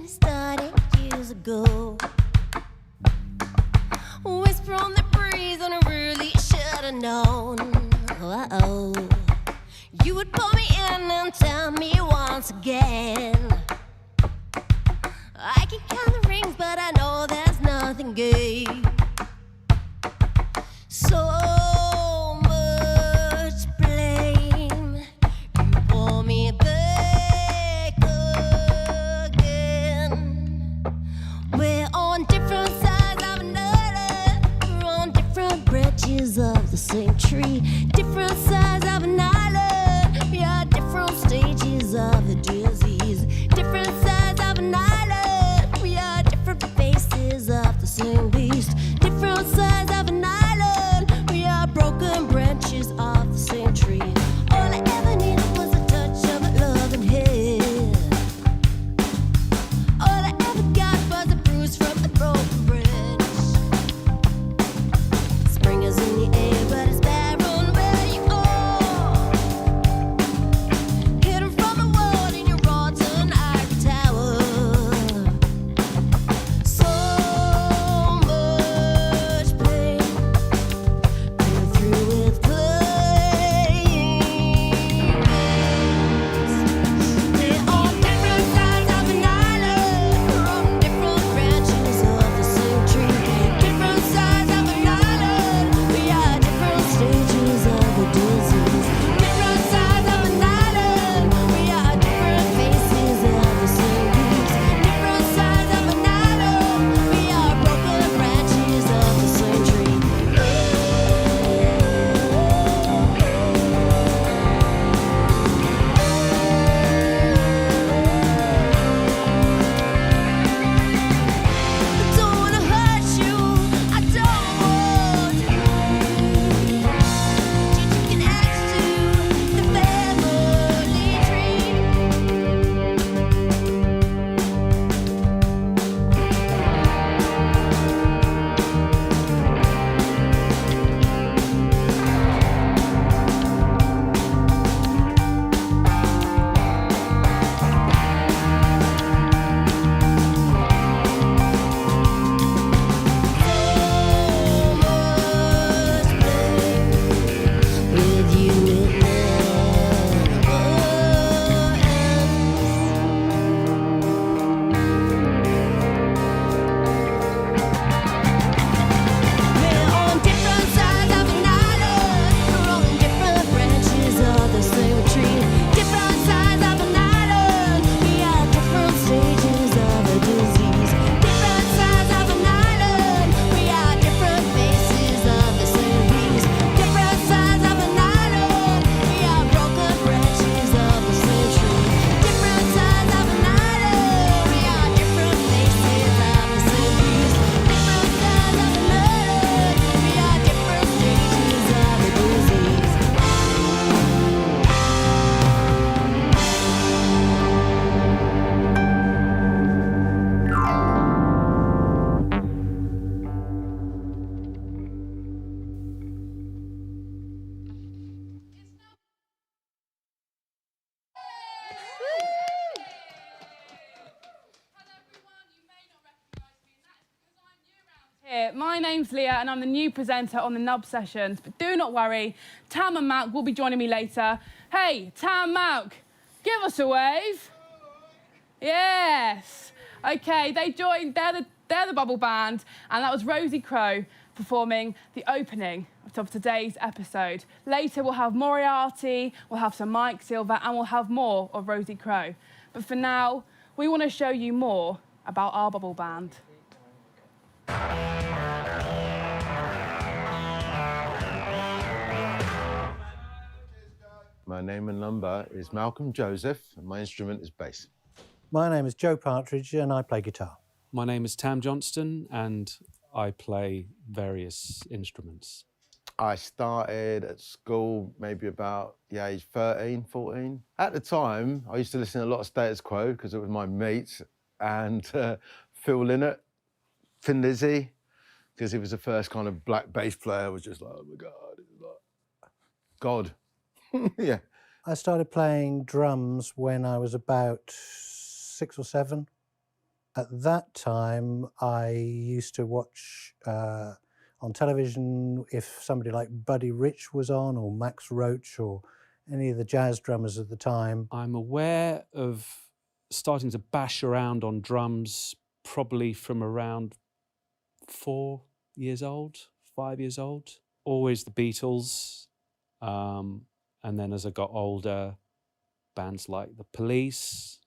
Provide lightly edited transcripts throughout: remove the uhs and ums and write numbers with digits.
started years ago. Whisper on the breeze and I really should have known. Uh-oh. You would pull me in and tell me once again. I can count the rings, but I know there's nothing gained. So much blame. You pull me back again. We're on different sides of another. We're on different branches of the same tree. Different sides of an island. We are different stages of the disease. Different sides of an island. We are different faces of the same beast. Different sides of an island. We are broken branches of the same tree. All I ever needed was a touch of love and hair. All I ever got was a bruise from the broken bridge. Spring is in the air, but it's barren where you are. Hidden from the world in your rotten ivory tower. So much pain, been through with playing games. They're on different sides of an island. We're on different branches of the same tree. Different sides of an island. We are different stages of a disease. Different sides of an island. We are different faces of the same leaves. Different sides of an island. We are broken branches of the same tree. I don't wanna hurt you. I don't want to. You can add to the family tree. With you it never We're on different sides of an island. We're on different branches of the same tree. Different sides of an island. We are different stages of a disease. Different sides of an island. We are different faces of the same leaves. Different sides of an island. We are broken branches of the same tree. Different sides of an island. We are different faces of the same leaves. Different sides of an island. We are different stages of a disease. Here, my name's Leah and I'm the new presenter on the Nub Sessions, but do not worry, Tam and Malk will be joining me later. Hey, Tam, Malk, give us a wave. Yes. Okay, they joined, they're the bubble band, and that was Rosie Crow performing the opening of today's episode. Later we'll have Moriarty, we'll have some Mike Silver, and we'll have more of Rosie Crow. But for now, we want to show you more about our bubble band. My name and number is Malcolm Joseph, and my instrument is bass. My name is Joe Partridge and I play guitar. My name is Tam Johnston and I play various instruments. I started at school maybe about the age 13, 14. At the time, I used to listen to a lot of Status Quo because it was my mates, and Phil Lynott, Thin Lizzy, because he was the first kind of black bass player. I was just like, oh my God, it was like God. Yeah. I started playing drums when I was about 6 or 7. At that time, I used to watch on television if somebody like Buddy Rich was on, or Max Roach, or any of the jazz drummers at the time. I'm aware of starting to bash around on drums probably from around 4 years old, 5 years old. Always the Beatles. And then as I got older, bands like The Police,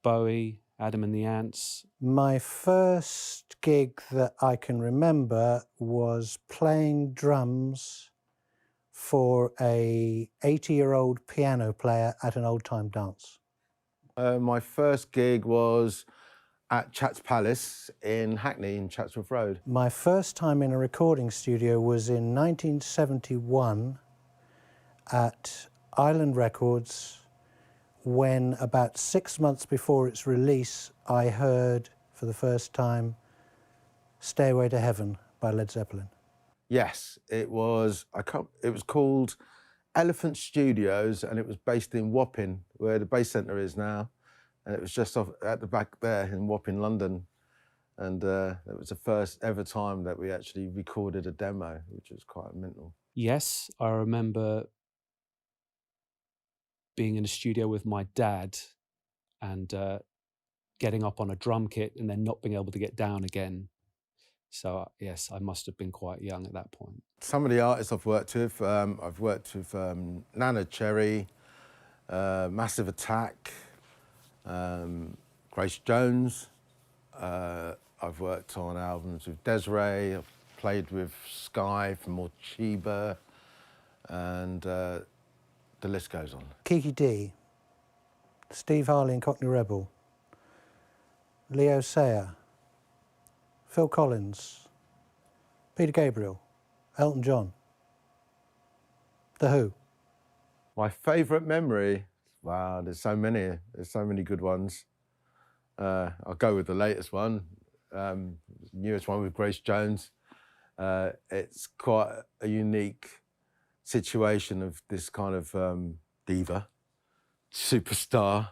Bowie, Adam and the Ants. My first gig that I can remember was playing drums for a 80-year-old piano player at an old-time dance. My first gig was at Chats Palace in Hackney, in Chatsworth Road. My first time in a recording studio was in 1971 at Island Records, when about 6 months before its release, I heard for the first time Stairway to Heaven by Led Zeppelin. Yes, it was. It was called Airfield Studios, and it was based in Wapping, where the base centre is now. And it was just off at the back there in Wapping, London. And it was the first ever time that we actually recorded a demo, which was quite mental. Yes, I remember being in a studio with my dad and getting up on a drum kit and then not being able to get down again. So yes, I must have been quite young at that point. Some of the artists I've worked with Nana Cherry, Massive Attack, Grace Jones. I've worked on albums with Desiree. I've played with Sky from Morchiba, and the list goes on. Kiki D, Steve Harley and Cockney Rebel, Leo Sayer, Phil Collins, Peter Gabriel, Elton John, The Who. My favourite memory? Wow, there's so many good ones. I'll go with the latest one, newest one with Grace Jones. It's quite a unique situation of this kind of diva, superstar,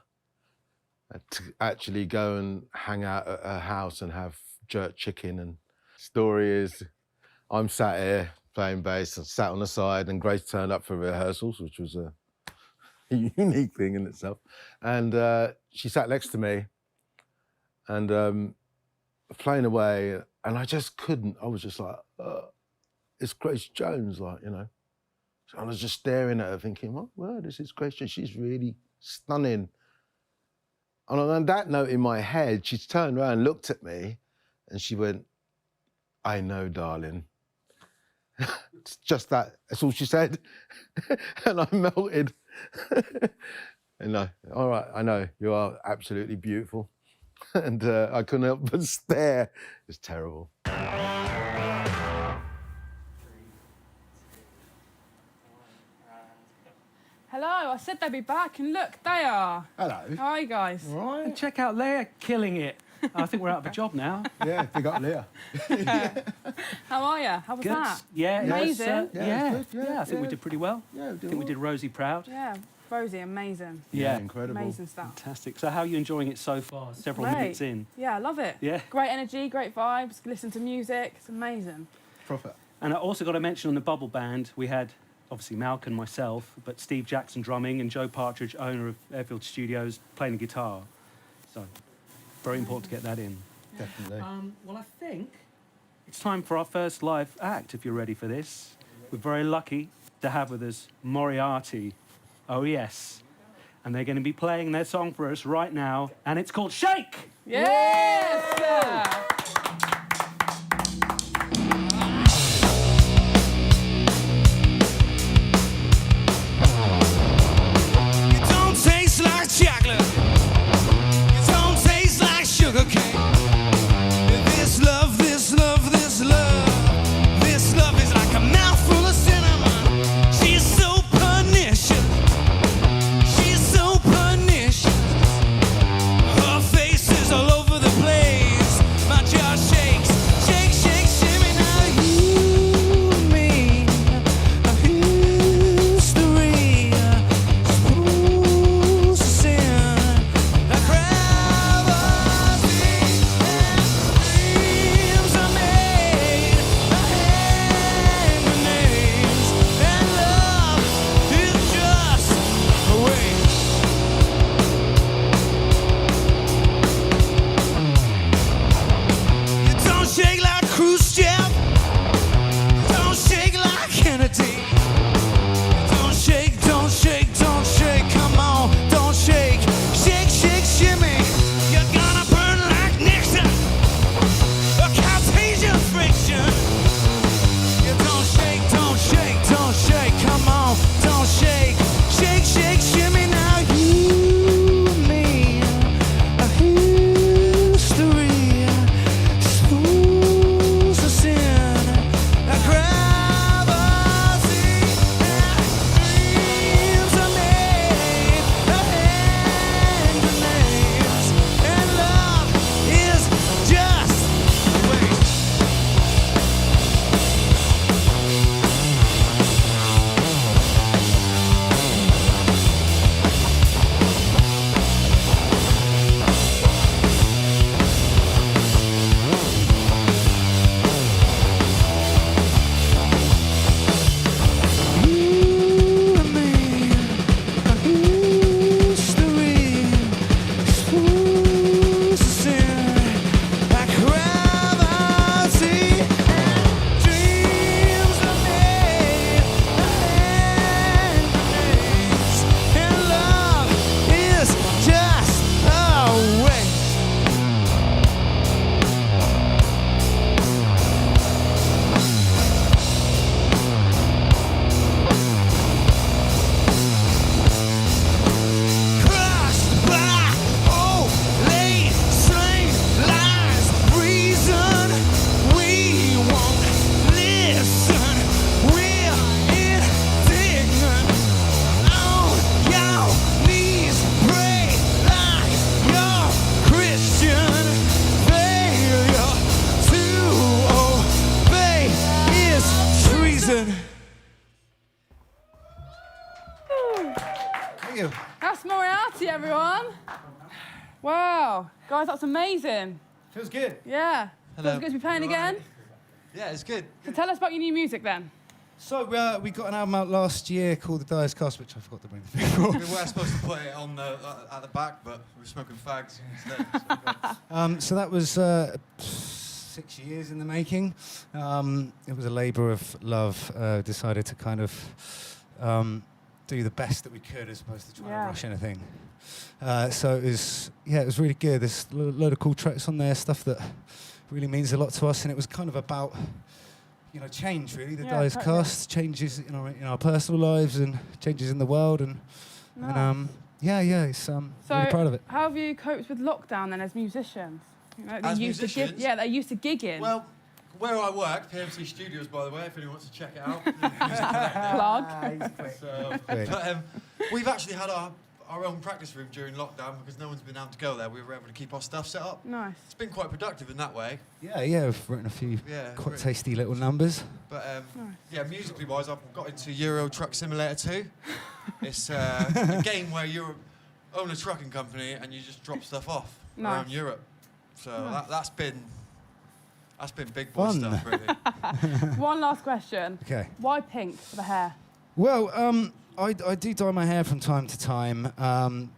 to actually go and hang out at her house and have jerk chicken. And story is, I'm sat here playing bass and sat on the side, and Grace turned up for rehearsals, which was a unique thing in itself. And she sat next to me and playing away, and I just couldn't. I was just like, it's Grace Jones, like, you know. So I was just staring at her thinking, well, this is Grace Jones. She's really stunning. And on that note in my head, she turned around, looked at me, and she went, I know, darling. It's just that. That's all she said. And I melted. And all right, I know, you are absolutely beautiful. And I couldn't help but stare. It's terrible. Hello, I said they'd be back, and look, they are. Hello. How are you guys? All right. And check out Leah, killing it. I think we're out of a job now. Yeah, big up Leah. How are you? How was Good. that? Yeah, it was, Amazing. Yeah, yeah, it was good, I think we yeah. did pretty well. Yeah, I think we did Rosie proud. Yeah, Rosie, amazing. Yeah, incredible. Amazing stuff. fantastic. So how are you enjoying it so far? Several Great. minutes in. Yeah, I love it. Yeah. Great energy, great vibes, listen to music, it's amazing. Profit. And I also got to mention on the Bubble Band, we had obviously Malcolm, myself, but Steve Jackson drumming and Joe Partridge, owner of Airfield Studios, playing the guitar. So very important to get that in. Definitely. Well, I think it's time for our first live act, if you're ready for this. We're very lucky to have with us Moriarty. Oh, yes. And they're going to be playing their song for us right now, and it's called Shake! Yes! It don't taste like chocolate. It don't taste like sugar cane. This love, this love, this love. This love is like a mouthful of cinnamon. She's so pernicious. She's so pernicious. Her face is all over the place. My Wow, guys, that's amazing. Feels good. Yeah. Feels good to be playing again. Yeah, it's good. So tell us about your new music then. So we got an album out last year called The Dyer's Cost, which I forgot to bring the thing for. We were supposed to put it on at the back, but we were smoking fags instead. So that was 6 years in the making. It was a labour of love. Decided to kind of do the best that we could as opposed to trying to rush anything. So it was really good. There's a load of cool tracks on there, stuff that really means a lot to us, and it was kind of about change, really. The Dyer's Cost, changes in our personal lives and changes in the world, and it's really proud of it. How have you coped with lockdown then as musicians? As musicians? They're used to gigging. Well, where I work, PMC Studios, by the way, if anyone wants to check it out. Plug. But we've actually had our own practice room during lockdown because no one's been able to go there. We were able to keep our stuff set up. Nice. It's been quite productive in that way. Yeah, we've written a few quite tasty little numbers. But musically wise, I've got into Euro Truck Simulator 2. It's a game where you own a trucking company and you just drop stuff off around Europe. So that's been big boy stuff, really. One last question. Okay. Why pink for the hair? Well, I do dye my hair from time to time,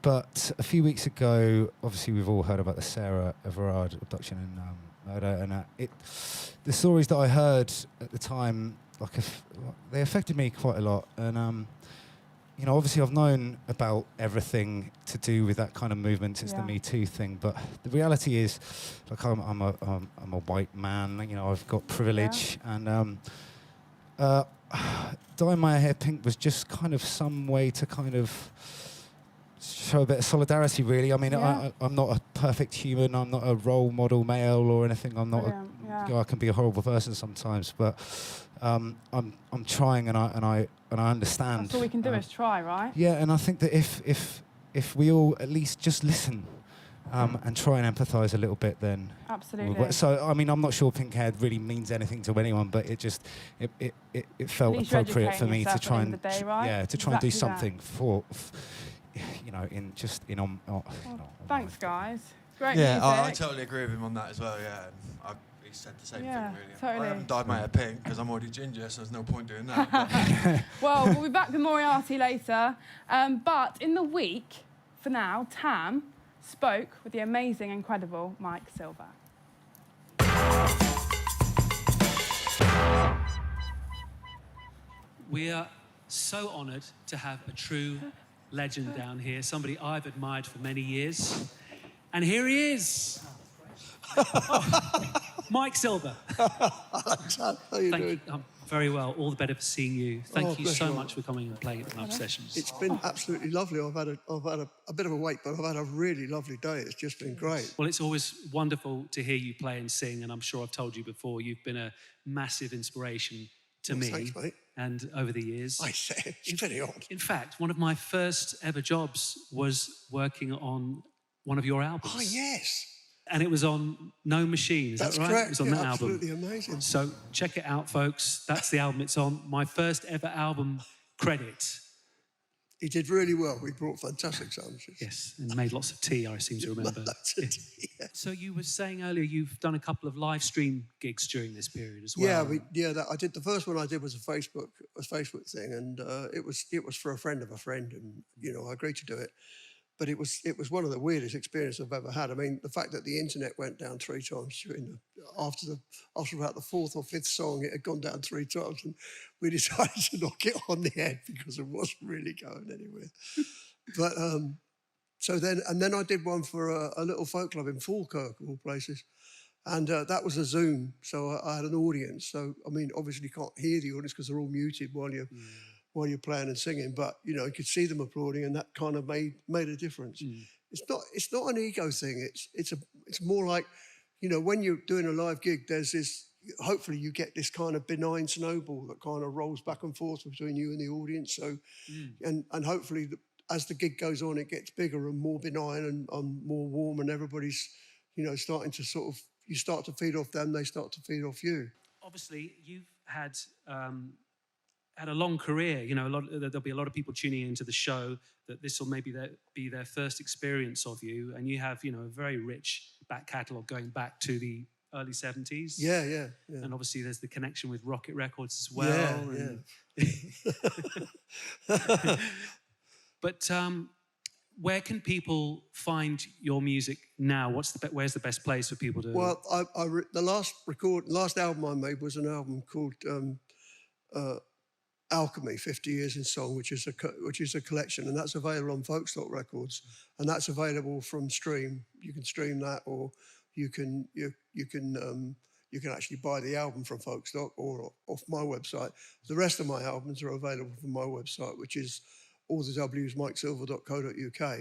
but a few weeks ago, obviously we've all heard about the Sarah Everard abduction and murder, and the stories that I heard at the time, they affected me quite a lot. And obviously I've known about everything to do with that kind of movement since the Me Too thing, but the reality is, I'm a white man. I've got privilege, and dyeing my hair pink was just kind of some way to kind of show a bit of solidarity, really. I mean, I'm not a perfect human. I'm not a role model male or anything. I'm not. I can be a horrible person sometimes, but I'm trying, and I understand. That's all we can do is try, right? Yeah, and I think that if we all at least just listen. And try and empathise a little bit, then. Absolutely. So, I mean, I'm not sure pink hair really means anything to anyone, but it felt appropriate for me to try and and do something for thanks, guys. Great music. I music. totally agree with him on that as well. Yeah, and he said the same thing, really. Totally. I haven't dyed my hair pink because I'm already ginger, so there's no point doing that. Well, we'll be back with Moriarty later, but in the week, for now, Tam spoke with the amazing, incredible Mike Silver. We are so honoured to have a true legend down here, somebody I've admired for many years. And here he is. Mike Silver. How you doing? Very well. All the better for seeing you. Thank you so much for coming and playing at the Nub Sessions. It's been absolutely lovely. I've had a bit of a wait, but I've had a really lovely day. It's just been great. Well, it's always wonderful to hear you play and sing, and I'm sure I've told you before, you've been a massive inspiration to me. Thanks, mate. And over the years. I say, it's very odd. In fact, one of my first ever jobs was working on one of your albums. Oh, yes. And it was on No Machine, is That's that right? correct. It was on that album. Absolutely amazing. So check it out, folks. That's the album it's on. My first ever album credit. He did really well. We brought fantastic sounds. Yes, and made lots of tea, I seem to remember. That's it. Yeah. So you were saying earlier you've done a couple of live stream gigs during this period as well. I did. The first one I did was a Facebook thing, and it was for a friend of a friend, and I agreed to do it. But it was one of the weirdest experiences I've ever had. I mean, the fact that the internet went down 3 times after about the 4th or 5th song, it had gone down 3 times, and we decided to knock it on the head because it wasn't really going anywhere. But then I did one for a little folk club in Falkirk, of all places, and that was a Zoom, so I had an audience. So I mean, obviously you can't hear the audience because they're all muted while you're playing and singing, but you could see them applauding, and that kind of made a difference. It's not an ego thing. It's more like, when you're doing a live gig, there's this. Hopefully, you get this kind of benign snowball that kind of rolls back and forth between you and the audience. So, and hopefully, as the gig goes on, it gets bigger and more benign and more warm, and everybody's, starting to sort of. You start to feed off them, they start to feed off you. Obviously, you've had had a long career. You know, there'll be a lot of people tuning into the show that this will maybe be their first experience of you, and you have, you know, a very rich back catalogue going back to the early 70s. Yeah. And obviously there's the connection with Rocket Records as well. Yeah. But where can people find your music now? Where's the best place for people to? Well, the last album I made was an album called Alchemy, 50 Years in Song, which is a collection, and that's available on Folkstock Records, and that's available from Stream. You can stream that, or you can actually buy the album from Folkstock or off my website. The rest of my albums are available from my website, which is allthewsmikesilver.co.uk,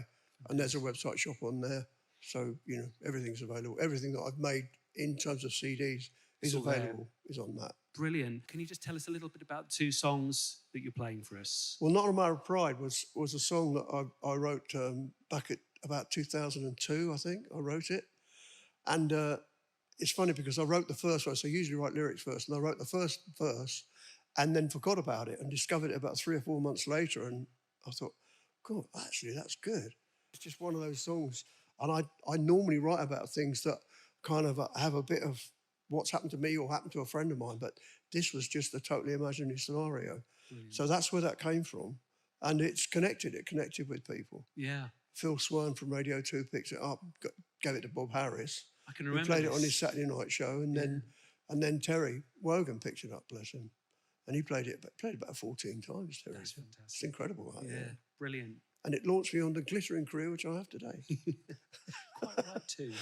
and there's a website shop on there. So, you know, everything's available. Everything that I've made in terms of CDs is available, is on that. Brilliant. Can you just tell us a little bit about 2 songs that you're playing for us? Well, Not a Matter of Pride was a song that I wrote back at about 2002, I think. I wrote it. And it's funny because I wrote the first verse. I usually write lyrics first. And I wrote the first verse and then forgot about it and discovered it about 3 or 4 months later. And I thought, God, actually, that's good. It's just one of those songs. And I normally write about things that kind of have a bit of what's happened to me or happened to a friend of mine. But this was just a totally imaginary scenario. Brilliant. So that's where that came from. And it's connected. It connected with people. Yeah. Phil Swan from Radio 2 picked it up, gave it to Bob Harris. I can remember. He played it on his Saturday night show, and then Terry Wogan picked it up, bless him, and he played it about 14 times. Terry, That's fantastic. It's incredible. Yeah, brilliant. And it launched me on the glittering career which I have today. Quite right too.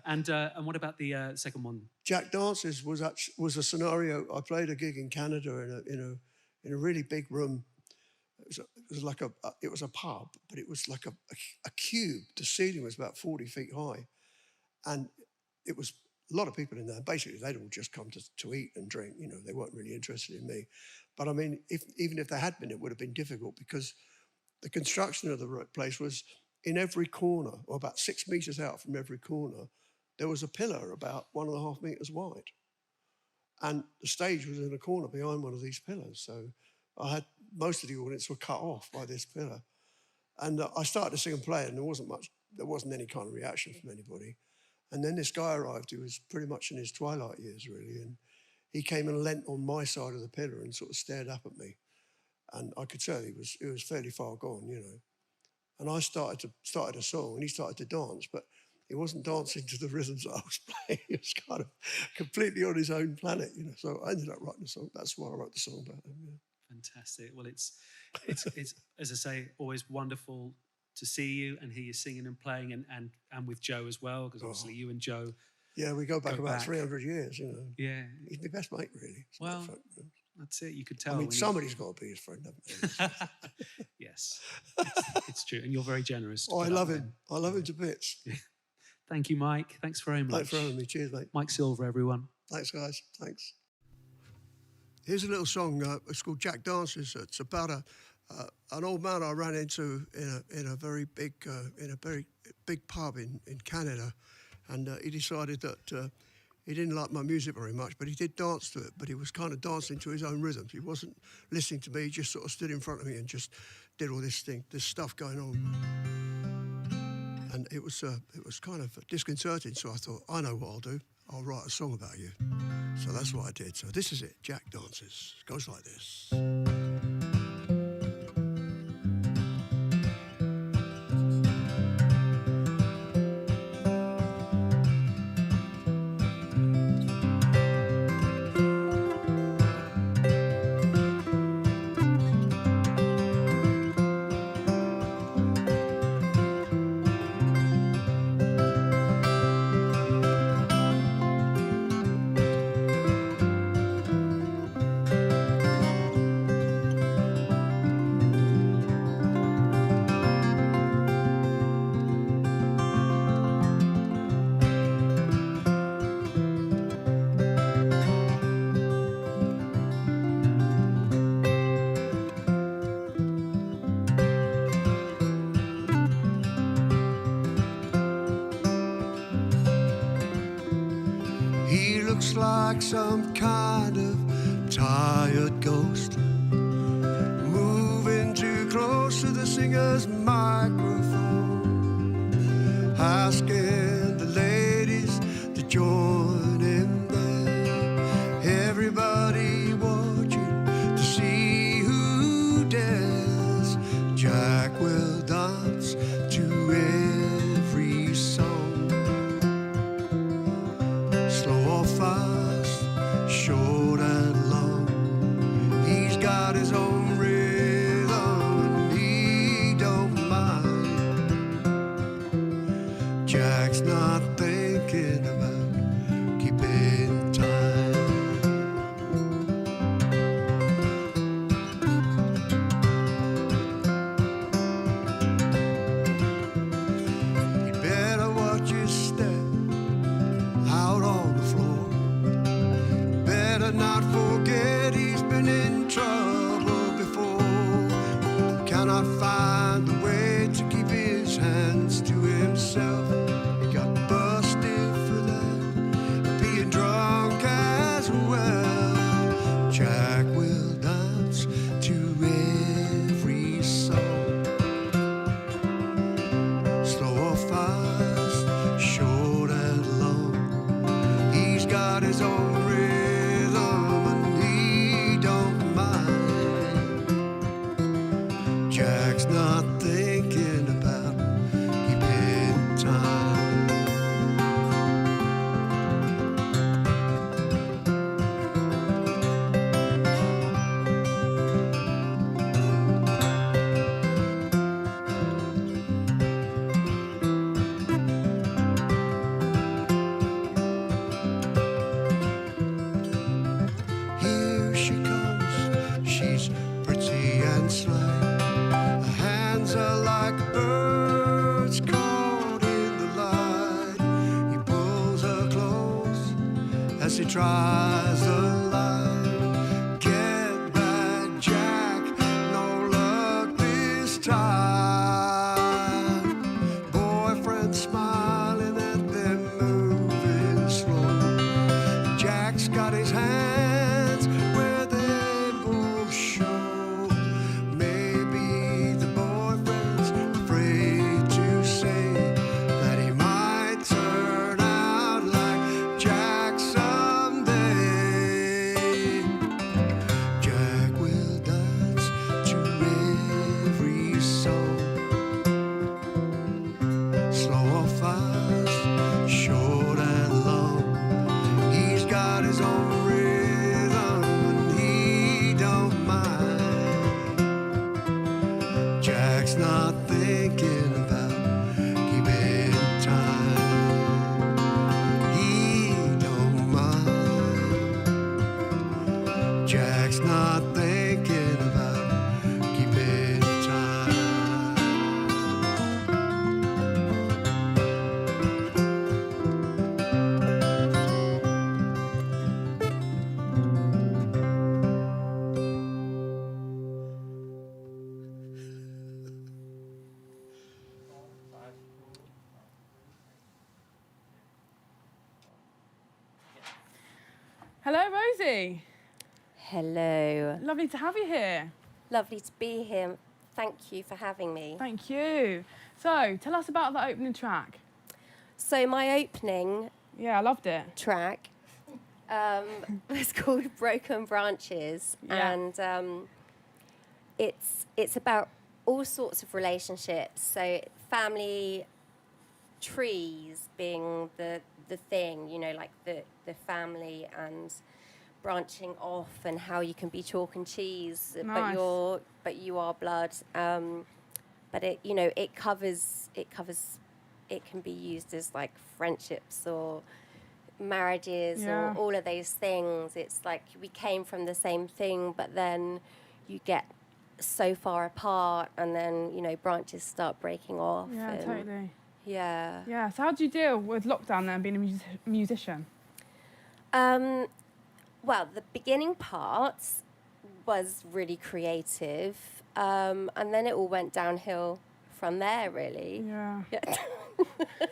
And what about the second one? Jack Dances was a scenario. I played a gig in Canada in a really big room. It was a pub, but it was like a cube. The ceiling was about 40 feet high, and it was a lot of people in there. Basically, they'd all just come to eat and drink. You know, they weren't really interested in me. But I mean, even if they had been, it would have been difficult because the construction of the place was in every corner, or about 6 meters out from every corner, there was a pillar about 1.5 meters wide, and the stage was in a corner behind one of these pillars. So I had most of the audience were cut off by this pillar. And I started to sing and play, and there wasn't any kind of reaction from anybody. And then this guy arrived who was pretty much in his twilight years, really. And he came and leant on my side of the pillar and sort of stared up at me. And I could tell he was fairly far gone, you know. And I started a song, and he started to dance, but he wasn't dancing to the rhythms that I was playing. He was kind of completely on his own planet, you know. So I ended up writing a song. That's why I wrote the song about him, yeah. Fantastic. Well, it's as I say, always wonderful to see you and hear you singing and playing, and with Joe as well, because obviously you and Joe. Yeah, we go back about 300 years, you know. Yeah. He's my best mate, really. Well, that's it. You could tell. I mean, somebody's got to be his friend, haven't they? Yes, it's true, and you're very generous. Oh, I love him. I love him to bits. Thank you, Mike. Thanks very much. Thanks for having me. Cheers, mate. Mike Silver, everyone. Thanks, guys. Thanks. Here's a little song. It's called Jack Dances. It's about an old man I ran into in a very big pub in Canada, and he decided that he didn't like my music very much, but he did dance to it. But he was kind of dancing to his own rhythms. He wasn't listening to me. He just sort of stood in front of me and just did all this stuff going on. And it was kind of disconcerting. So I thought, I know what I'll do. I'll write a song about you. So that's what I did. So this is it, Jack Dances. It goes like this. Like some kind of tired ghost singer's microphone, asking the ladies to join him there. Everybody watching to see who dares. Jack will dance to every song, slow or fast, short and long. He's got his own rhythm and he don't mind. Jack's not thinking about keeping time. You better watch your step out on the floor. Better not forget he's been in trouble before. Cannot find a way to keep his hands to himself. He got busted for that, being drunk as well. Jack will dance to every song, slow or fast, short and long. He's got his own rhythm and he don't mind. Jack's not thinking about keeping time. Here she comes, she's pretty and sly. Her hands are like birds caught in the light. He pulls her close as he tries the light. Get back, Jack, no luck this time. Boyfriend smiling at them moving slow. Jack's got his hands where they both show. Maybe the boyfriend's afraid to say that he might turn out like Jack someday. Jack will dance to every song, slow or fast, short and long. He's got his own rhythm and he don't mind. Jack's not thinking about keeping time. He don't mind. Jack's not thinking about keeping time. Hello, Rosie. Hello. Lovely to have you here. Lovely to be here. Thank you for having me. Thank you. So, tell us about the opening track. So my opening Yeah, I loved it. track was called Broken Branches, Yeah. and it's about all sorts of relationships. So family trees being the thing, you know, like the family, and branching off and how you can be chalk and cheese, Nice. but you are blood. But it, you know, it covers. It can be used as like friendships or marriages Yeah. or all of those things. It's like we came from the same thing, but then you get so far apart, and then, you know, branches start breaking off. Yeah, and totally. Yeah. Yeah, so how did you deal with lockdown then, being a musician? Well, the beginning part was really creative, and then it all went downhill from there, really. Yeah. Yeah.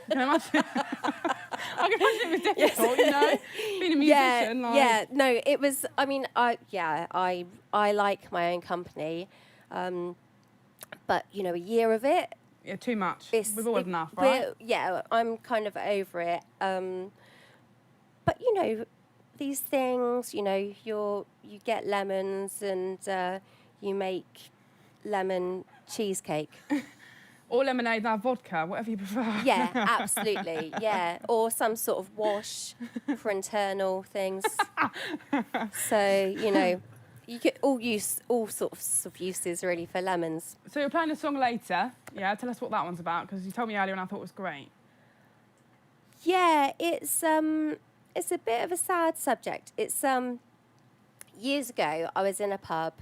Can I imagine? I can imagine it was difficult, you know, being a musician. Yeah, no, it was. I mean, I like my own company, but you know, a year of it. Yeah, too much. We've all had enough, right? Yeah, I'm kind of over it. But you know, these things, you know, you get lemons and you make lemon cheesecake. Or lemonade and vodka, whatever you prefer. Yeah, absolutely. Yeah, or some sort of wash for internal things. So you know, you get all sorts of uses really for lemons. So you're playing a song later. Yeah, tell us what that one's about, because you told me earlier and I thought it was great. Yeah, it's a bit of a sad subject. It's years ago I was in a pub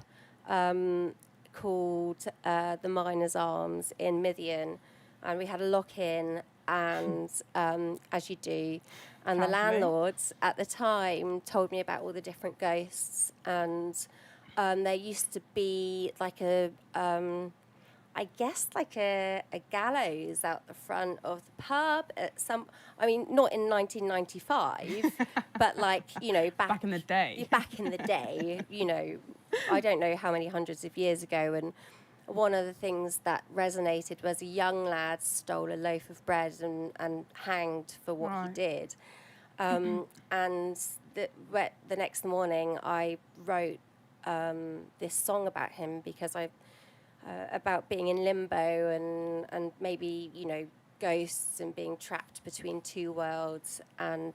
called the Miners' Arms in Mythian, and we had a lock-in, and as you do, and the landlords at the time told me about all the different ghosts, and there used to be like I guess like a gallows out the front of the pub at I mean, not in 1995, but like, you know, back in the day. Back in the day, you know, I don't know how many hundreds of years ago. And one of the things that resonated was a young lad stole a loaf of bread and hanged for what he did. And the next morning I wrote this song about him because about being in limbo and maybe, you know, ghosts and being trapped between two worlds. And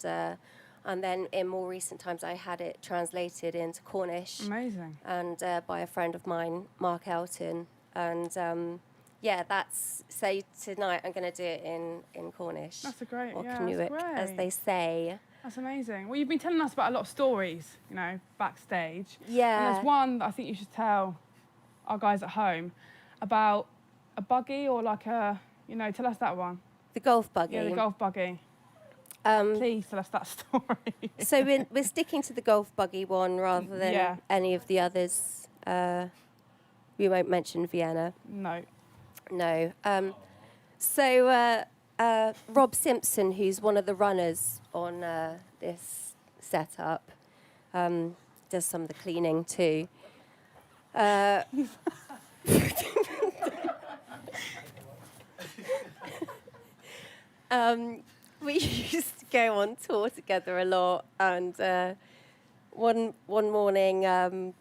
then in more recent times, I had it translated into Cornish. Amazing. And by a friend of mine, Mark Elton. And yeah, so tonight I'm going to do it in Cornish. That's a great, or yeah, Canoeic, that's great. as they say. That's amazing. Well, you've been telling us about a lot of stories, you know, backstage. Yeah. And there's one that I think you should tell our guys at home about a buggy or like a, you know, tell us that one. The golf buggy. Yeah, the golf buggy. Please tell us that story. So we're sticking to the golf buggy one rather than any of the others. We won't mention Vienna. No. So Rob Simpson, who's one of the runners on this setup, does some of the cleaning too. We used to go on tour together a lot, and one morning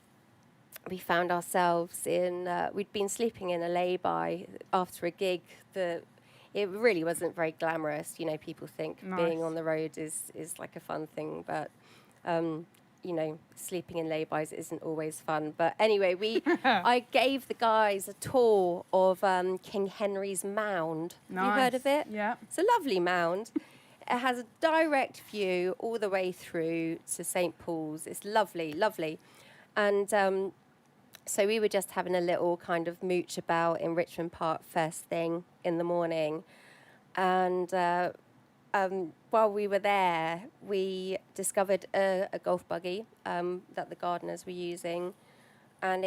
we found ourselves in. We'd been sleeping in a lay-by after a gig. It really wasn't very glamorous. You know, people think being on the road is like a fun thing, but you know, sleeping in lay-bys isn't always fun. But anyway, I gave the guys a tour of King Henry's Mound. Nice. Have you heard of it? Yeah. It's a lovely mound. It has a direct view all the way through to St. Paul's. It's lovely, lovely. And so we were just having a little kind of mooch about in Richmond Park first thing in the morning. And while we were there, we discovered a golf buggy that the gardeners were using. And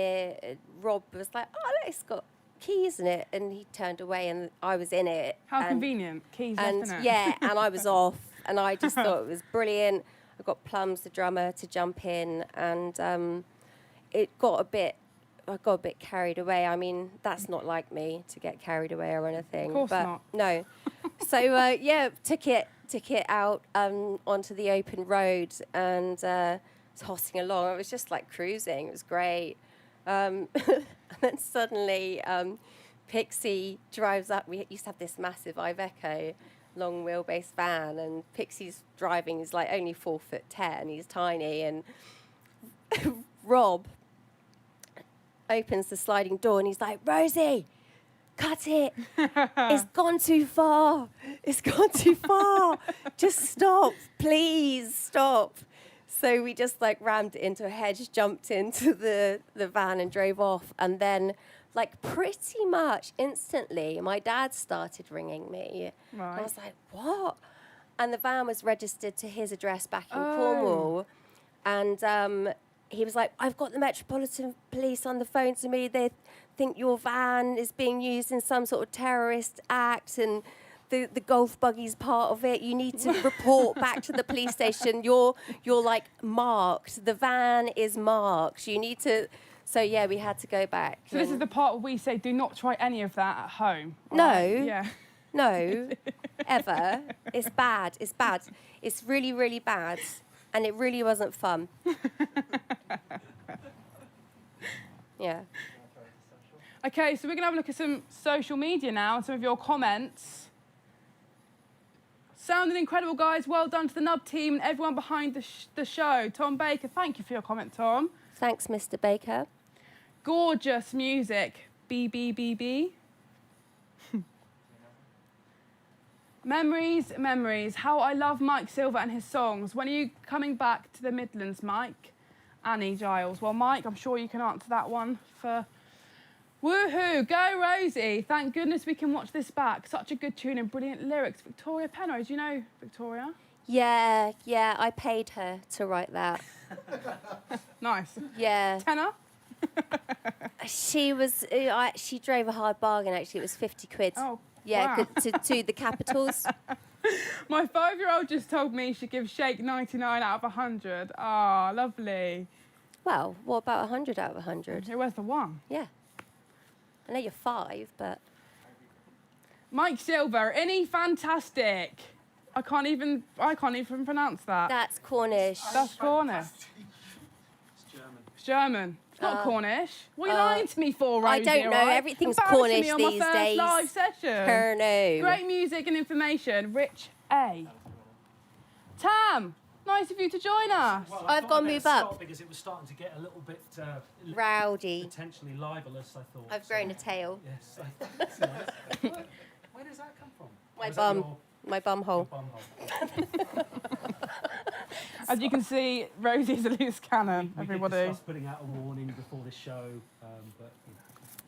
Rob was like, oh, it's got keys in it. And he turned away and I was in it. How convenient. Keys left in it. Yeah, and I was off. And I just thought it was brilliant. I got Plums, the drummer, to jump in. And I got a bit carried away. I mean, that's not like me to get carried away or anything. Of course but not. No. So yeah, took it out onto the open road and tossing along. It was just like cruising. It was great. And then suddenly Pixie drives up. We used to have this massive Iveco long wheelbase van, and Pixie's driving. He's like only 4'10". He's tiny, and Rob opens the sliding door and he's like, Rosie, cut it. It's gone too far. It's gone too far. Just stop. Please stop. So we just like rammed it into a hedge, jumped into the van and drove off. And then like pretty much instantly, my dad started ringing me. Right. I was like, what? And the van was registered to his address back in Cornwall. And he was like, I've got the Metropolitan Police on the phone to me. They think your van is being used in some sort of terrorist act and the golf buggy's part of it. You need to report back to the police station. You're like marked. The van is marked. You need to So yeah, we had to go back. So this is the part where we say, do not try any of that at home. all No. right? Yeah. No, ever. It's bad. It's bad. It's really, really bad. And it really wasn't fun. Yeah. Okay, so we're going to have a look at some social media now and some of your comments. Sounding incredible, guys. Well done to the Nub team and everyone behind the show. Tom Baker, thank you for your comment, Tom. Thanks, Mr. Baker. Gorgeous music. BBBB. Memories, memories. How I love Mike Silver and his songs. When are you coming back to the Midlands, Mike? Annie Giles. Well, Mike, I'm sure you can answer that one for... Woohoo! Go, Rosie. Thank goodness we can watch this back. Such a good tune and brilliant lyrics. Victoria Penrose, you know Victoria? Yeah, I paid her to write that. Nice. Yeah. Tenner? She drove a hard bargain, actually. It was 50 quid. Oh, yeah, wow. to the Capitals. My 5-year-old just told me she gives Shake 99 out of 100. Ah, lovely. Well, what about 100 out of 100? Okay, where's the one? Yeah. I know you're 5, but... Mike Silver, any fantastic. I can't even pronounce that. That's Cornish. That's Cornish. It's German. It's German. It's not Cornish. What are you lying to me for, Rosie? I don't know. Right? Everything's Embarrassing Cornish me on these my first days. live session. No. Great music and information. Rich A. Tam, nice of you to join us. Well, I've got to move up. Because it was starting to get a little bit Rowdy. potentially libelous, I thought. I've grown a tail. Yes, that's nice. Where does that come from? My Or is that bum. My bum hole. your bum hole? As you can see, Rosie's a loose cannon, We everybody. did discuss putting out a warning before the show, but you know,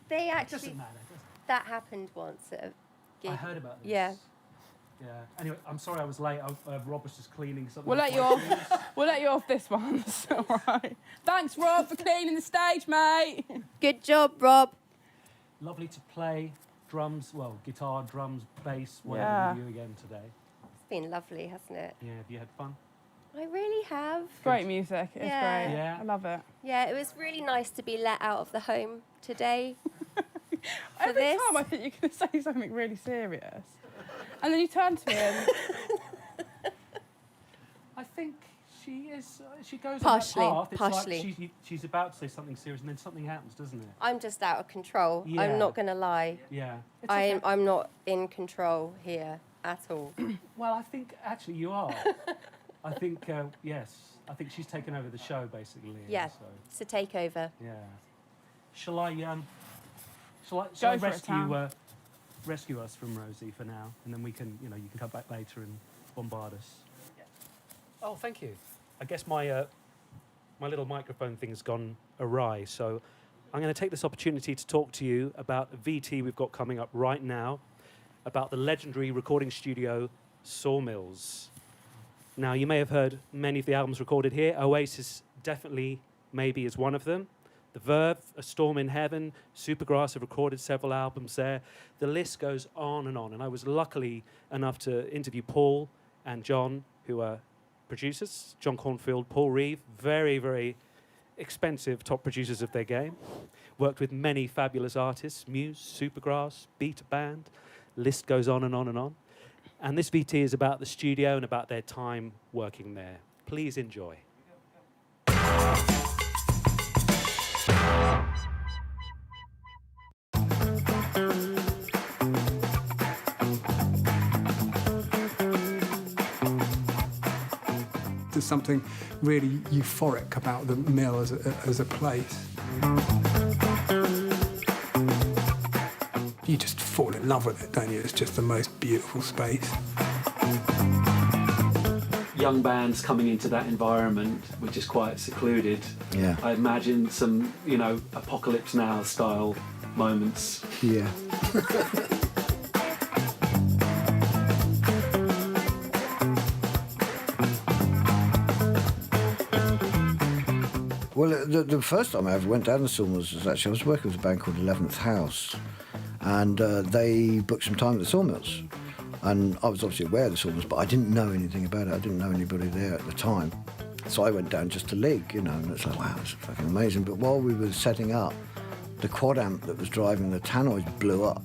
They it actually... doesn't matter, does it? That happened once at a gig. I heard about this. Yeah. Yeah. Anyway, I'm sorry I was late. Rob was just cleaning something. We'll let you off. We'll let you off this one. All right. Thanks, Rob, for cleaning the stage, mate. Good job, Rob. Lovely to play drums, well, guitar, drums, bass, whatever Yeah. with you again today. It's been lovely, hasn't it? Yeah, have you had fun? I really have. Great music. It's Yeah. great. Yeah. I love it. Yeah, it was really nice to be let out of the home today. Every this? time I think you're going to say something really serious. And then you turn to me and... I think she is. She goes Partially, on that path. It's partially. like she's about to say something serious, and then something happens, doesn't it? I'm just out of control. Yeah. I'm not going to lie. Yeah. It's okay. I'm not in control here at all. Well, I think actually you are. I think yes. I think she's taken over the show basically. Yeah. So, It's a takeover. yeah. Shall I Go for it, Tam. rescue us from Rosie for now, and then we can, you can come back later and bombard us. Yeah. Oh, thank you. I guess my my little microphone thing's gone awry, so I'm going to take this opportunity to talk to you about a VT we've got coming up right now, about the legendary recording studio Sawmills. Now, you may have heard many of the albums recorded here. Oasis definitely maybe is one of them. The Verve, A Storm in Heaven, Supergrass have recorded several albums there. The list goes on, and I was lucky enough to interview Paul and John, who are producers, John Cornfield, Paul Reeve, very, very expensive top producers of their game. Worked with many fabulous artists, Muse, Supergrass, Beta Band, list goes on and on and on. And this VT is about the studio and about their time working there. Please enjoy. There's something really euphoric about the mill as a place. You just fall in love with it, don't you? It's just the most beautiful space. Young bands coming into that environment, which is quite secluded. Yeah. I imagine some, Apocalypse Now style moments. Yeah. Well, the first time I ever went down to Sawmills was actually, I was working with a band called 11th House, and they booked some time at the Sawmills. And I was obviously aware of the Sawmills, but I didn't know anything about it. I didn't know anybody there at the time. So I went down just to league, you know, and it's like, wow, it's fucking amazing. But while we were setting up, the quad amp that was driving the tannoys blew up.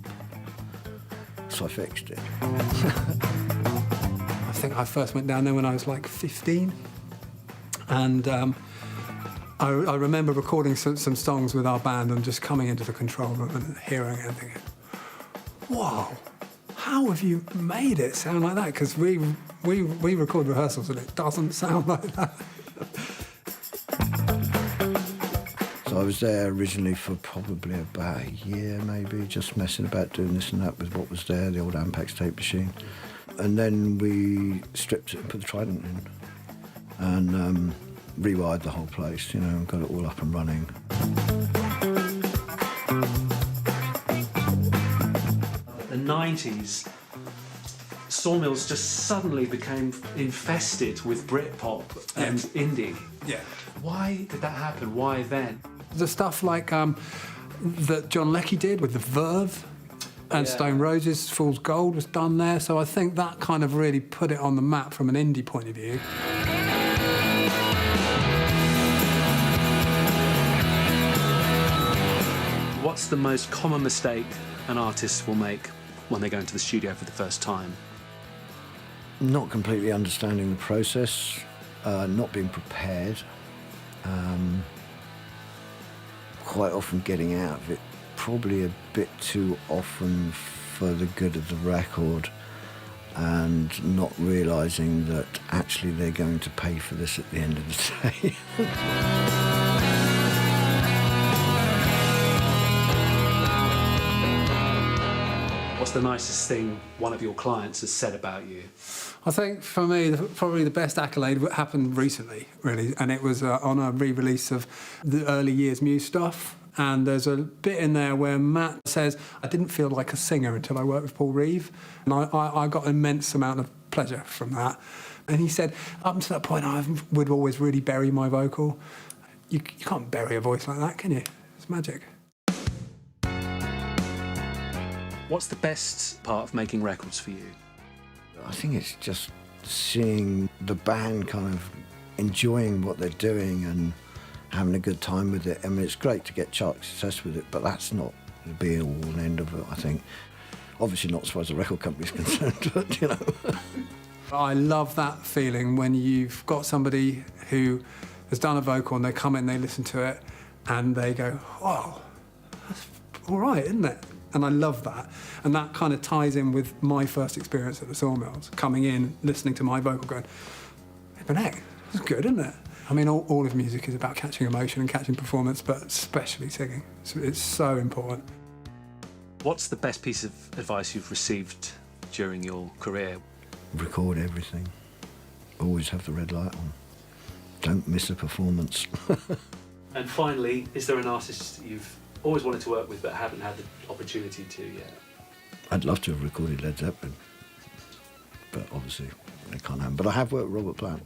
So I fixed it. I think I first went down there when I was like 15. And I remember recording some songs with our band and just coming into the control room and hearing it and thinking, whoa, how have you made it sound like that? Because we record rehearsals and it doesn't sound like that. So I was there originally for probably about a year, maybe, just messing about doing this and that with what was there, the old Ampex tape machine. And then we stripped it and put the Trident in and rewired the whole place, you know, and got it all up and running. The 90s, Sawmills just suddenly became infested with Britpop and indie. Yeah. Why did that happen? Why then? The stuff like that John Leckie did with the Verve and Stone Roses, Fool's Gold was done there, so I think that kind of really put it on the map from an indie point of view. What's the most common mistake an artist will make when they go into the studio for the first time? Not completely understanding the process, not being prepared, quite often getting out of it, probably a bit too often for the good of the record, and not realising that actually they're going to pay for this at the end of the day. What's the nicest thing one of your clients has said about you? I think for me, probably the best accolade happened recently, really, and it was on a re-release of the early years Muse stuff. And there's a bit in there where Matt says, I didn't feel like a singer until I worked with Paul Reeve. And I got an immense amount of pleasure from that. And he said, up to that point, I would always really bury my vocal. You can't bury a voice like that, can you? It's magic. What's the best part of making records for you? I think it's just seeing the band kind of enjoying what they're doing and having a good time with it. I mean, it's great to get chart success with it, but that's not the be-all and end of it, I think. Obviously not as far as the record company's concerned, but, you know. I love that feeling when you've got somebody who has done a vocal and they come in, they listen to it, and they go, oh, that's all right, isn't it? And I love that. And that kind of ties in with my first experience at the Sawmills, coming in, listening to my vocal, going, hey, heck, that's good, isn't it? I mean, all of music is about catching emotion and catching performance, but especially singing. It's so important. What's the best piece of advice you've received during your career? Record everything. Always have the red light on. Don't miss a performance. And finally, is there an artist you've always wanted to work with but haven't had the opportunity to yet? I'd love to have recorded Led Zeppelin, but obviously it can't happen. But I have worked with Robert Plant,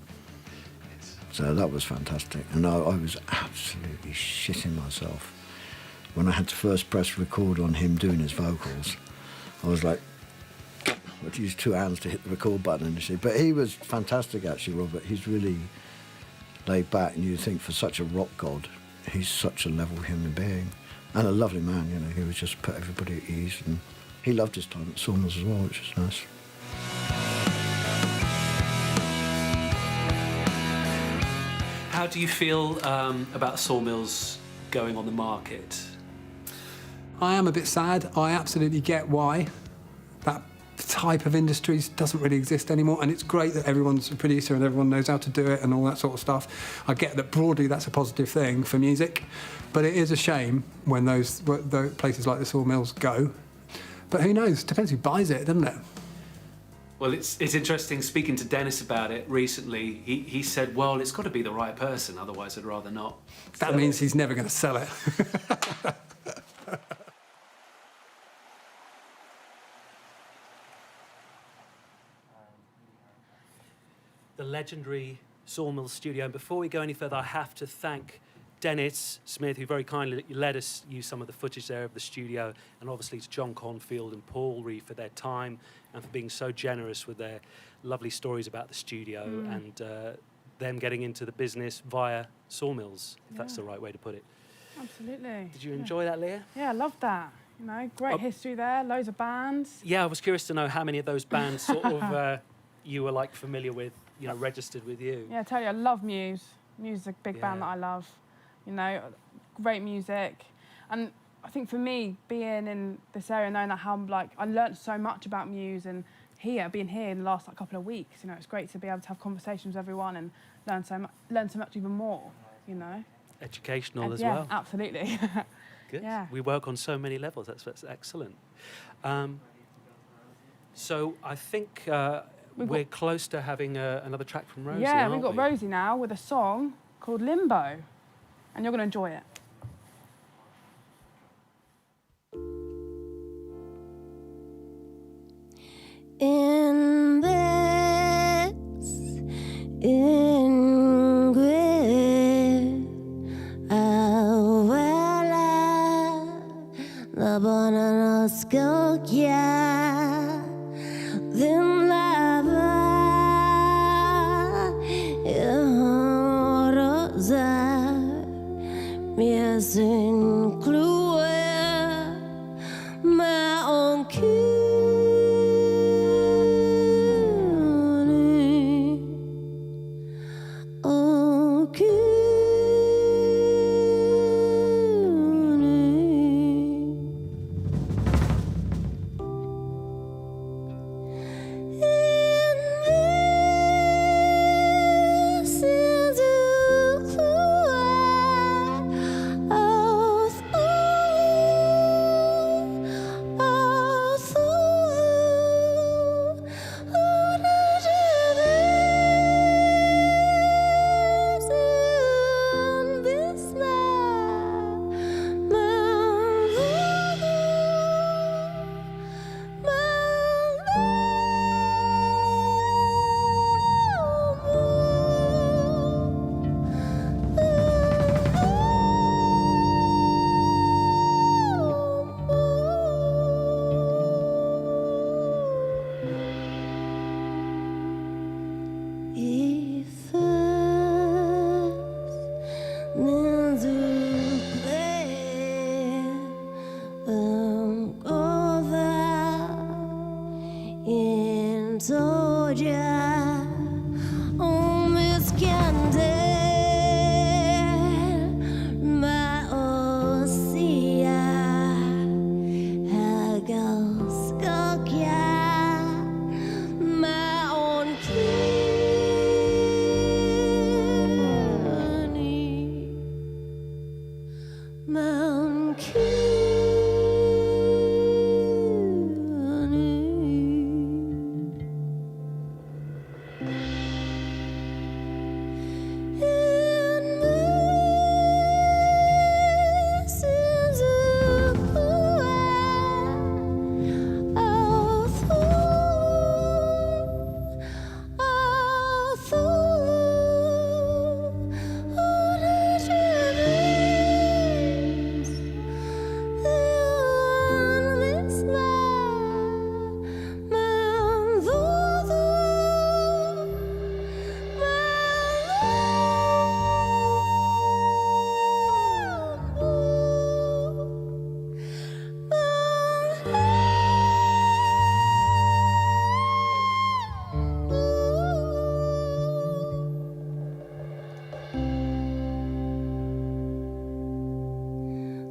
so that was fantastic. And I was absolutely shitting myself when I had to first press record on him doing his vocals. I was like, I had to use two hands to hit the record button initially. But he was fantastic, actually, Robert. He's really laid back, and you'd think for such a rock god, he's such a level human being. And a lovely man, you know, he would just put everybody at ease, and he loved his time at Sawmills as well, which is nice. How do you feel about Sawmills going on the market? I am a bit sad. I absolutely get why that type of industries doesn't really exist anymore, and it's great that everyone's a producer and everyone knows how to do it and all that sort of stuff. I get that broadly that's a positive thing for music, but it is a shame when those places like the Sawmills go. But who knows? Depends who buys it, doesn't it? Well, it's interesting speaking to Dennis about it recently. He said, well, it's got to be the right person, otherwise I'd rather not. That means he's never going to sell it. The legendary Sawmills studio. And before we go any further, I have to thank Dennis Smith, who very kindly let us use some of the footage there of the studio, and obviously to John Confield and Paul Reeve for their time and for being so generous with their lovely stories about the studio and them getting into the business via Sawmills, if that's the right way to put it. Absolutely. Did you enjoy that, Leah? Yeah, I loved that. You know, great history there, loads of bands. Yeah, I was curious to know how many of those bands sort of you were like familiar with, you know, registered with you. Yeah, I tell you, I love Muse. Muse is a big band that I love. You know, great music. And I think for me, being in this area, knowing that how, like, I learnt so much about Muse and being here in the last couple of weeks, you know, it's great to be able to have conversations with everyone and learn so much even more, you know. Educational as well. Yeah, absolutely. Good. Yeah. We work on so many levels. That's excellent. So I think we're close to having another track from Rosie. Yeah, aren't we've got we? Rosie now with a song called Limbo, and you're going to enjoy it. In this ingrid awala labana skokya then lava rosa miasin clue my own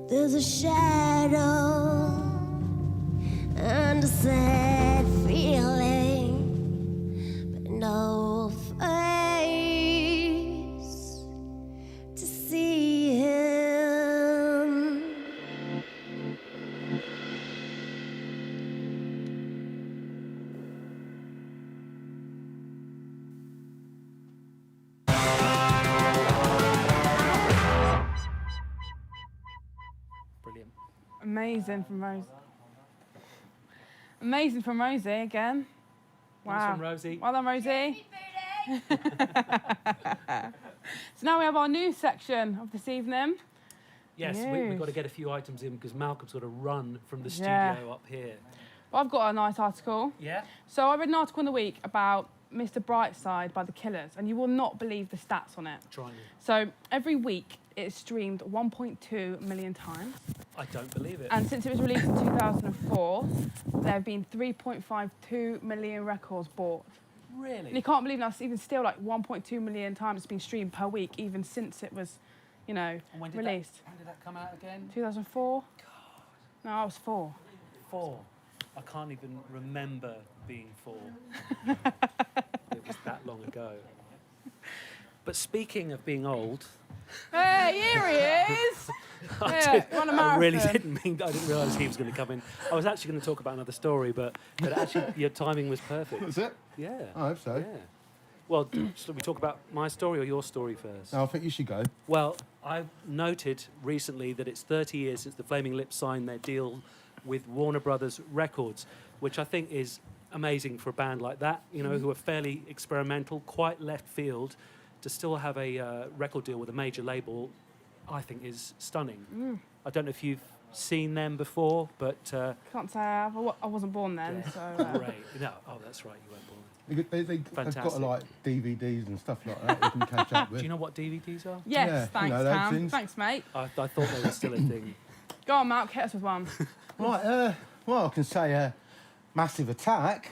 There's a shadow and a sad feeling, but no face to see him. Brilliant. Amazing from Rosie. Amazing from Rosie again. Thanks Wow. from Rosie. Well done, Rosie. So now we have our news section of this evening. Yes, we've got to get a few items in because Malcolm's got to run from the studio Yeah. up here. Well, I've got a nice article. Yeah? So I read an article in the week about Mr. Brightside by The Killers, and you will not believe the stats on it. Try me. So every week it's streamed 1.2 million times. I don't believe it. And since it was released in 2004, there have been 3.52 million records bought. Really? And you can't believe that's even still like 1.2 million times it's been streamed per week, even since it was, you know, And when did released. When did that come out again? 2004? God. No, I was 4. 4. I can't even remember being 4. It was that long ago. But speaking of being old, Hey, here he is! Yeah, on a marathon. I really didn't realise he was going to come in. I was actually going to talk about another story, but actually your timing was perfect. Was it? Yeah. I hope so. Yeah. Well, should we talk about my story or your story first? No, I think you should go. Well, I noted recently that it's 30 years since the Flaming Lips signed their deal with Warner Brothers Records, which I think is amazing for a band like that, you know, who are fairly experimental, quite left field. To still have a record deal with a major label, I think is stunning. I don't know if you've seen them before, but... Can't say I wasn't born then, yeah. so... Great. No, oh, that's right, you weren't born. They've got like DVDs and stuff like that you can catch up with. Do you know what DVDs are? Yes, Yeah, thanks, you know, those Cam. things. Thanks, mate. I thought they were still a thing. Go on, Mark, hit us with one. Right, well, I can say Massive Attack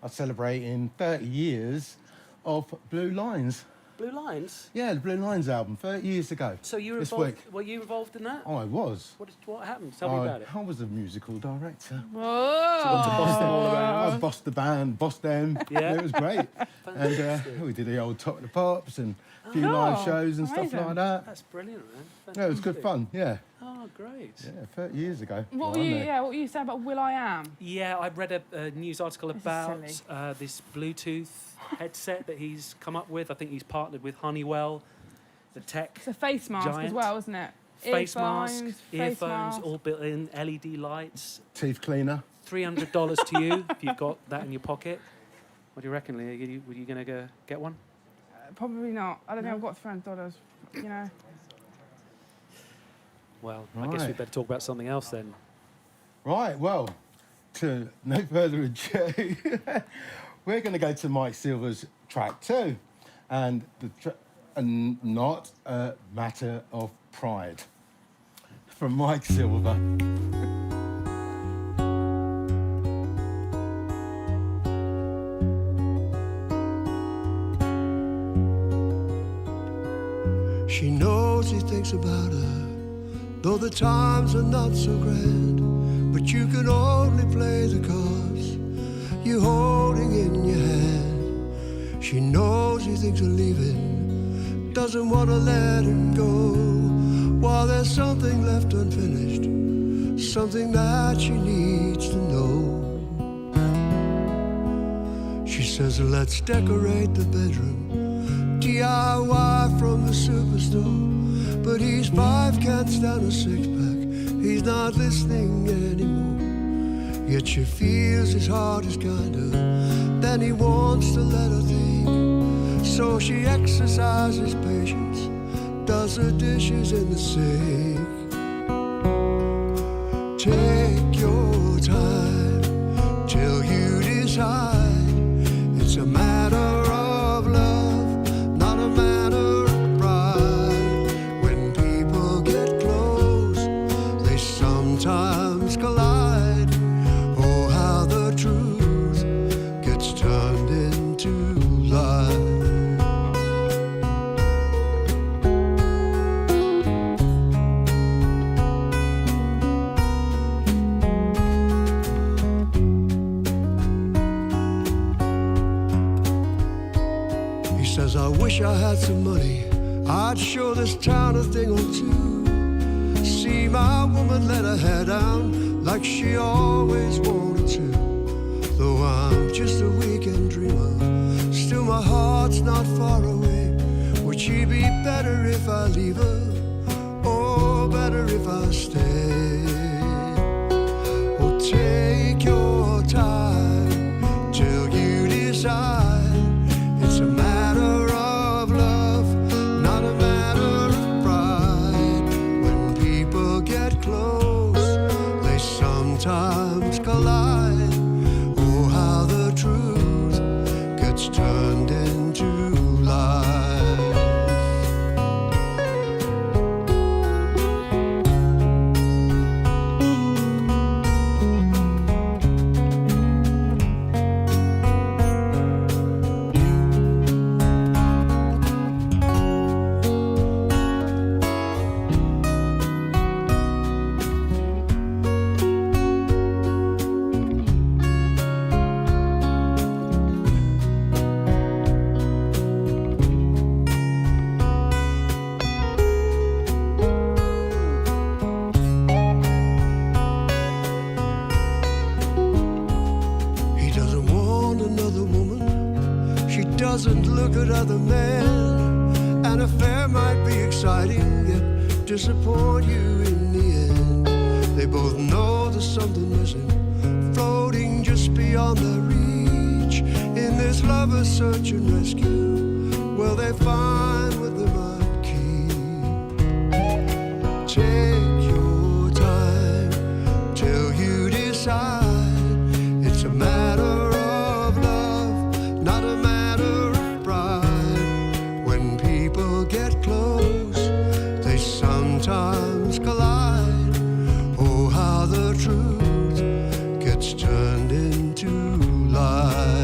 are celebrating 30 years of Blue Lines. Blue Lines? Yeah, the Blue Lines album, 30 years ago. So you were this involved, week. were you involved in that? I was. What happened? Tell me about it. I was a musical director. Whoa! So got to boss them all around. I bossed the band, bossed them. Yeah. It was great. And we did the old Top of the Pops and a few live shows and amazing. stuff like that. That's brilliant, man. Yeah, it was good Fantastic. fun, yeah. Oh, great. Yeah, 30 years ago. What were you saying about Will I Am? Yeah, I read a news article This is about silly. this Bluetooth headset that he's come up with. I think he's partnered with Honeywell, the tech It's a face mask as giant. well, isn't it? Face mask, Face earphones, mask. all built in, LED lights. Teeth cleaner. $300 to you if you've got that in your pocket. What do you reckon, Leah? Were you going to go get one? Probably not. I don't think I've got $300, you know. Well, I guess we Right. better talk about something else then. Right, well, to no further ado, we're going to go to Mike Silver's track 2, and Not a Matter of Pride, from Mike Silver. She knows he thinks about her, though the times are not so grand. But you can only play the cards you're holding in your hand. She knows he thinks of leaving, doesn't want to let him go, while there's something left unfinished, something that she needs to know. She says, let's decorate the bedroom, DIY from the superstore. But he's 5 cans down a 6-pack, he's not listening anymore. Yet she feels his heart is kinder than he wants to let her think. So she exercises patience, does her dishes in the sink. Take your time till you decide. It's a matter of love, not a matter of pride. When people get close, they sometimes collide. Oh, how the truth gets turned into lies. He says, I wish I had some money, I'd show this town a thing or two. See my woman let her hair down like she always wanted to. Though I'm just a weekend dreamer, still my heart's not far away. Would she be better if I leave her, or better if I stay? Oh, take your time till you decide. It's a matter of love, not a matter of pride. When people get close, they sometimes collide. Oh, how the truth gets turned doesn't look at other men. An affair might be exciting, yet disappoint you in the end. They both know there's something missing, floating just beyond their reach. In this lover's search and rescue, will they find what they might keep? Take your time till you decide. It's a matter of love, not a matter of pride. When people get close, they sometimes collide. Oh, how the truth gets turned into lies.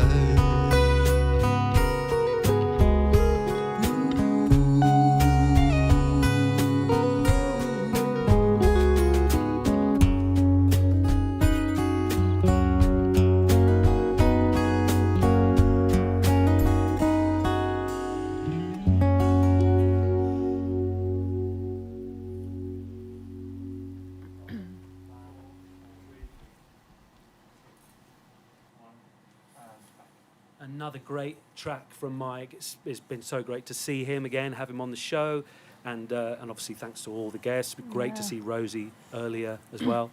Another great track from Mike. It's been so great to see him again, have him on the show, and obviously thanks to all the guests. It's been great to see Rosie earlier as well.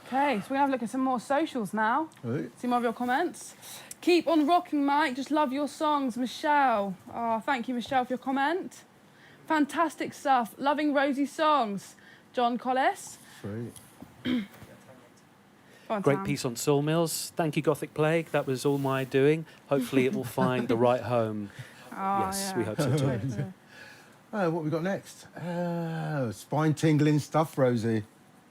Okay, so we have a look at some more socials now. Right. See more of your comments. Keep on rocking, Mike. Just love your songs, Michelle. Oh, thank you, Michelle, for your comment. Fantastic stuff. Loving Rosie's songs. John Collis. Sweet. Go on, Great Sam. piece on Sawmills. Thank you, Gothic Plague. That was all my doing. Hopefully it will find the right home. Yes, we hope so too. Oh, what we got next? Spine-tingling stuff, Rosie.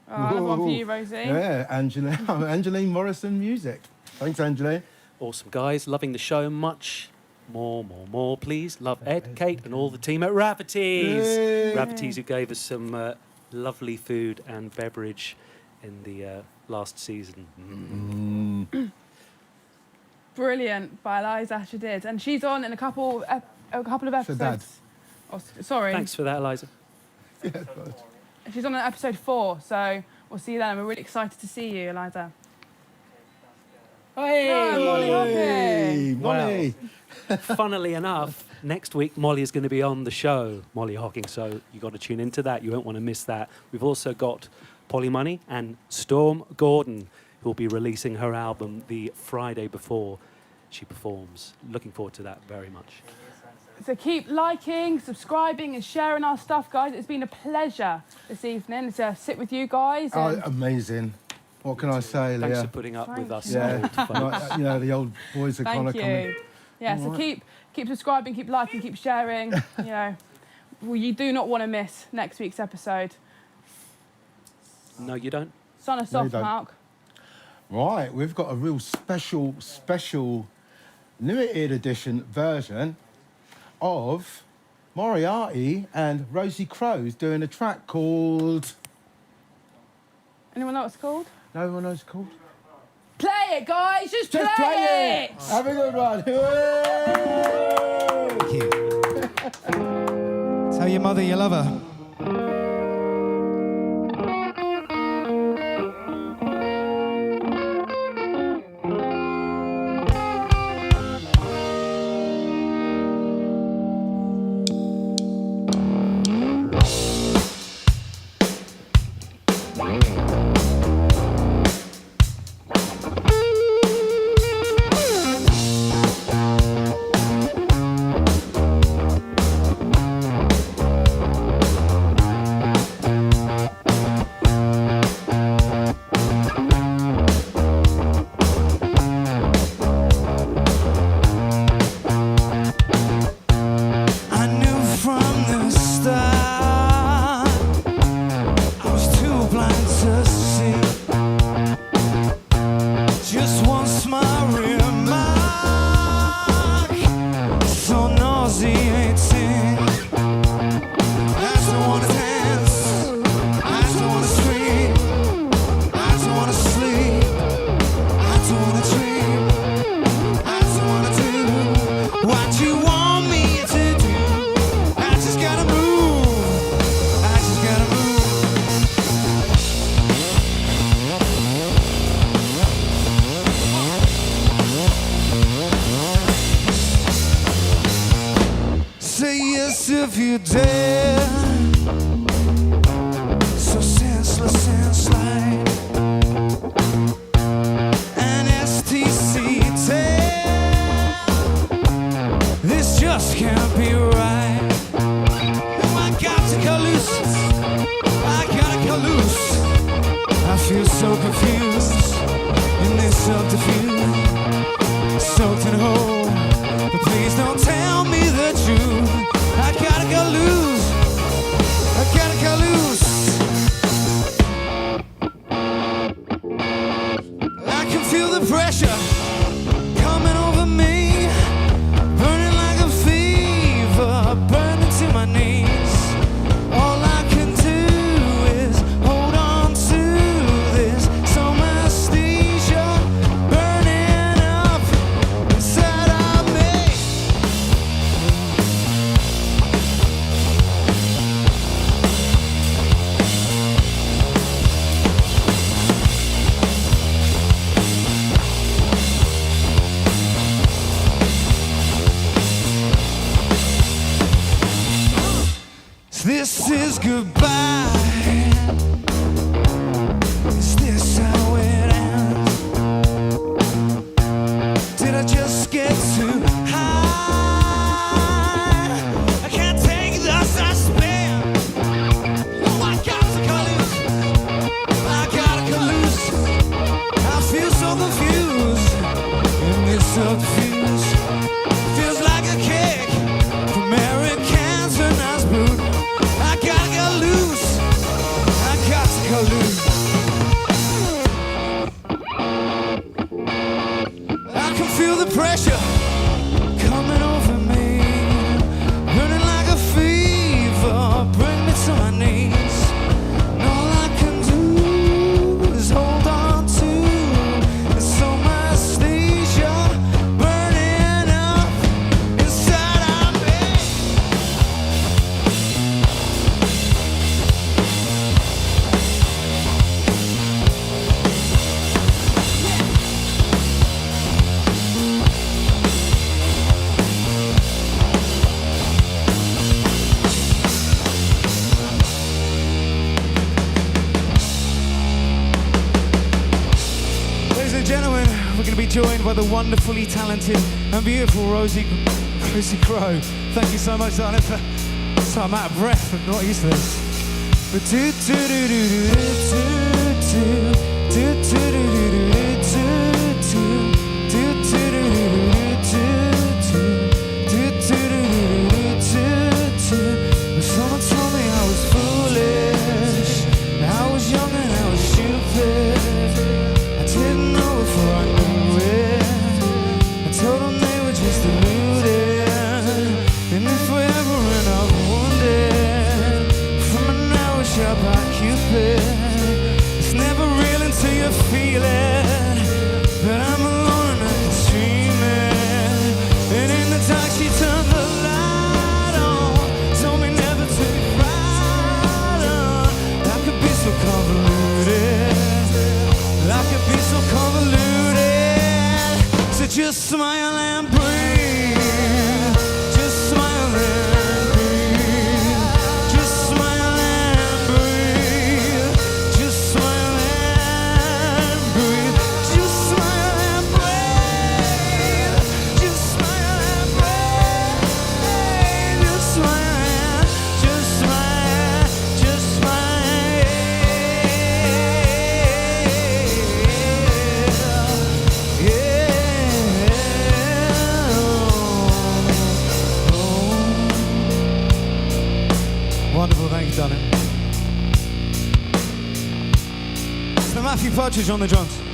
Oh, another one for you, Rosie. Yeah, Angeline Morrison music. Thanks, Angeline. Awesome, guys. Loving the show. Much more, please. Love Ed, Kate, and all the team at Rafferty's. Yay. Rafferty's, who gave us some lovely food and beverage in the last season. Brilliant by Eliza, she did. And she's on in a couple of episodes. Oh, sorry. Thanks for that, Eliza. She's on episode 4, so we'll see you then. We're really excited to see you, Eliza. Hey! Molly Hockey! Molly! Funnily enough, next week Molly is going to be on the show, Molly Hocking, so you've got to tune into that. You won't want to miss that. We've also got Polly Money and Storm Gordon, who will be releasing her album the Friday before she performs. Looking forward to that very much. So keep liking, subscribing and sharing our stuff, guys. It's been a pleasure this evening to sit with you guys. Oh, amazing. What can I say, Leah? Thanks for putting up with us. Yeah, old folks. like, you know, the old boys are kind of Thank coming. you. Yeah, so keep subscribing, keep liking, keep sharing. You know, you do not want to miss next week's episode. No, you don't. Sign us No, you off, don't. Mark. Right, we've got a real special limited edition version of Moriarty and Rosie Crowe doing a track called... Anyone know what it's called? No one knows it's called? Play it, guys! Just play it! Have a good one. Thank you. Tell your mother you love her. say yes if you dare. So senseless and slight. An STC tear. This just can't be right. I got to cut loose. I gotta cut loose. I feel so confused in this subterfuge. Soaked in whole, but please don't tell me the truth. I gotta go loose. I gotta go loose. I can feel the pressure coming over me, burning like a fever, burning to my knees. All I can do is hold on to this. Some anesthesia burning up inside of me. So this is goodbye. Is this how it ends? Did I just get too high? I can't take the suspense. Oh, I got to cut loose. I gotta cut loose. I feel so confused in this subterfuge. Feels like a kick from Americans and nice boot. I gotta go loose. I got to go loose. I can feel the pressure coming over me, burning like a fever, bring me to my knees. And all I can do is hold on to is some anesthesia burning up inside of me. Ladies and gentlemen, we're going to be joined by the wonderfully talented and beautiful Rosie Crow. Thank you so much, darling. So I'm out of breath. I'm not used to this. But someone told me I was foolish, I was young and I was stupid. I didn't know before I knew it. I told them they were just deluded, and if we ever end up wounded from an arrow shot by Cupid, it's never real until you feel it. But I'm alone and I can stream it. And in the dark she turned the light on, told me never to be frightened. Life could be so convoluted. Life could be so convoluted. So just smile and breathe. Just smile and breathe. Just smile and breathe. Just smile and breathe. Just smile and breathe. Just smile and breathe. Just smile. Just smile. Just smile. Wonderful, thank you, darling. It's the Matthew Partridge on the drums.